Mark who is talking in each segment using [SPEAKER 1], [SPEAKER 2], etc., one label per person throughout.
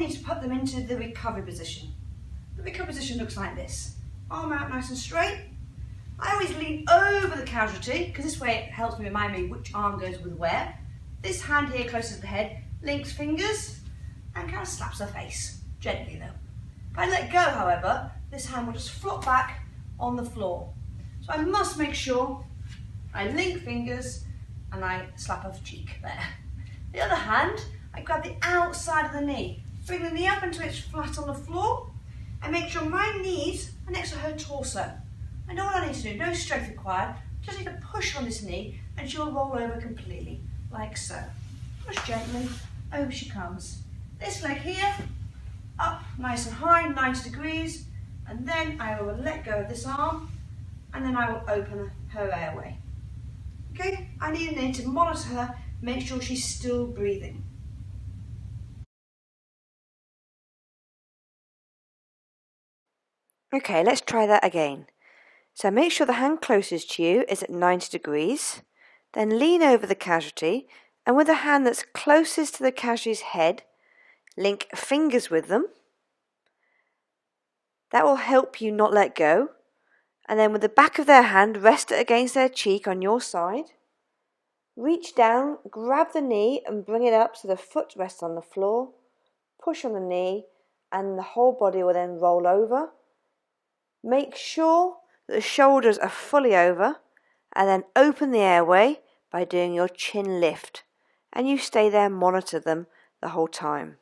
[SPEAKER 1] need to put them into the recovery position. The recovery position looks like this. Arm out nice and straight. I always lean over the casualty because this way it helps me remind me which arm goes with where. This hand here closest to the head links fingers and kind of slaps her face, gently though. If I let go, however, this hand will just flop back on the floor. So I must make sure I link fingers and I slap her cheek there. The other hand, I grab the outside of the knee, bring the knee up until it's flat on the floor, and make sure my knees are next to her torso. I know what I need to do, no strength required, just need to push on this knee and she'll roll over completely, like so. Push gently, over she comes. This leg here, up nice and high, 90 degrees, and then I will let go of this arm, and then I will open her airway. Okay, I need to monitor her, make sure she's still breathing.
[SPEAKER 2] Okay, let's try that again. So make sure the hand closest to you is at 90 degrees, then lean over the casualty, and with the hand that's closest to the casualty's head, link fingers with them. That will help you not let go. And then with the back of their hand, rest it against their cheek on your side. Reach down, grab the knee and bring it up so the foot rests on the floor. Push on the knee and the whole body will then roll over. Make sure that the shoulders are fully over and then open the airway by doing your chin lift. And you stay there, monitor them the whole time.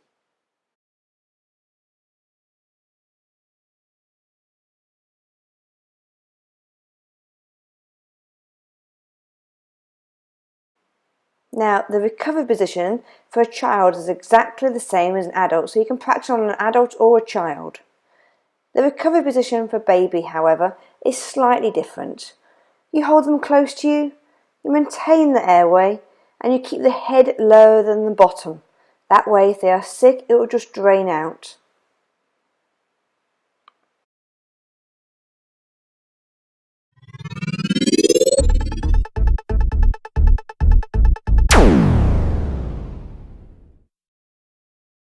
[SPEAKER 2] Now, the recovery position for a child is exactly the same as an adult, so you can practice on an adult or a child. The recovery position for baby, however, is slightly different. You hold them close to you, you maintain the airway, and you keep the head lower than the bottom. That way, if they are sick, it will just drain out.